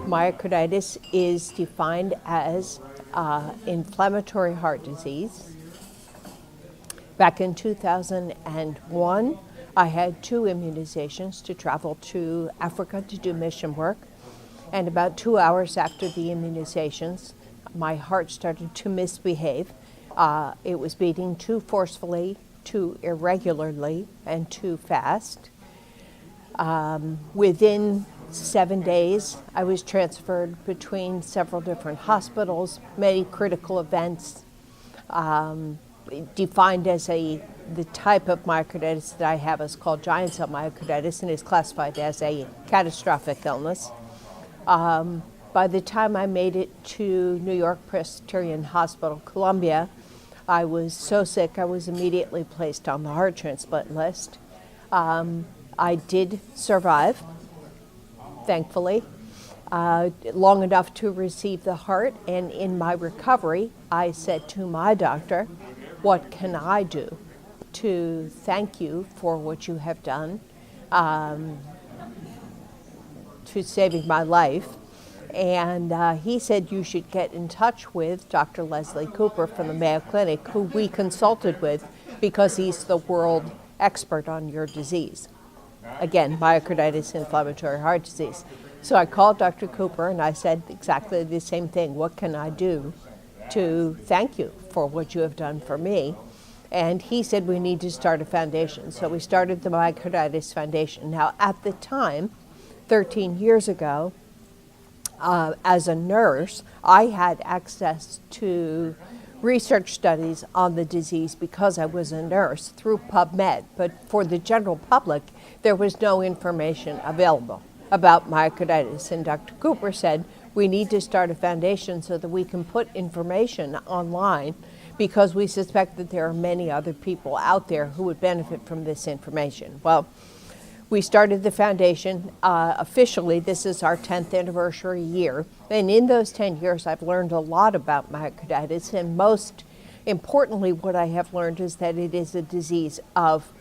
Myocarditis is defined as inflammatory heart disease. Back in 2001, I had 2 immunizations to travel to Africa to do mission work. And about 2 hours after the immunizations, my heart started to misbehave. It was beating too forcefully, too irregularly, and too fast. Within 7 days, I was transferred between several different hospitals, many critical events, defined as the type of myocarditis that I have is called giant cell myocarditis and is classified as a catastrophic illness. By the time I made it to New York Presbyterian Hospital, Columbia, I was so sick I was immediately placed on the heart transplant list. I did survive, thankfully, long enough to receive the heart, and in my recovery, I said to my doctor, "What can I do to thank you for what you have done to saving my life?" And he said, "You should get in touch with Dr. Leslie Cooper from the Mayo Clinic, who we consulted with because he's the world expert on your disease." Again, myocarditis, inflammatory heart disease. So I called Dr. Cooper and I said exactly the same thing. What can I do to thank you for what you have done for me? And he said, we need to start a foundation. So we started the Myocarditis Foundation. Now, at the time, 13 years ago, as a nurse, I had access to research studies on the disease because I was a nurse through PubMed. But for the general public, there was no information available about myocarditis. And Dr. Cooper said, we need to start a foundation so that we can put information online because we suspect that there are many other people out there who would benefit from this information. Well, we started the foundation. Officially, this is our 10th anniversary year. And in those 10 years, I've learned a lot about myocarditis. And most importantly, what I have learned is that it is a disease of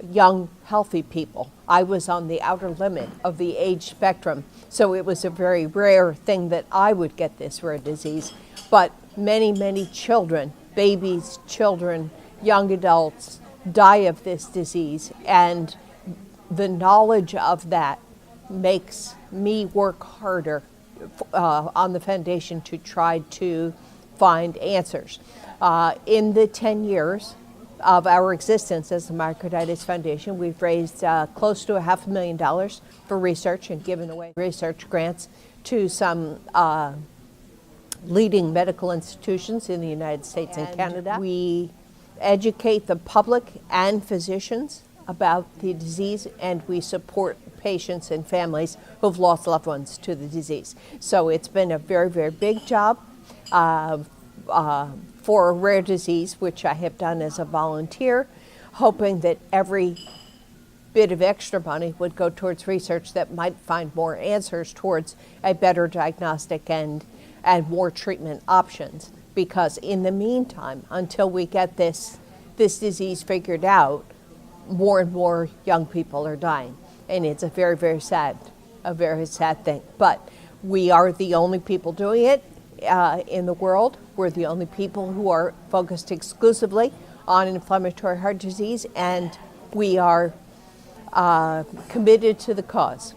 young, healthy people. I was on the outer limit of the age spectrum, so it was a very rare thing that I would get this rare disease. But many, many children, babies, children, young adults die of this disease, and the knowledge of that makes me work harder on the foundation to try to find answers. In the 10 years of our existence as the Myocarditis Foundation, we've raised close to $500,000 for research and given away research grants to some leading medical institutions in the United States and Canada. We educate the public and physicians about the disease, and we support patients and families who've lost loved ones to the disease. So it's been a very, very big job for a rare disease, which I have done as a volunteer, hoping that every bit of extra money would go towards research that might find more answers towards a better diagnostic and more treatment options. Because in the meantime, until we get this disease figured out, more and more young people are dying. And it's a very, very sad thing. But we are the only people doing it in the world. We're the only people who are focused exclusively on inflammatory heart disease, and we are committed to the cause.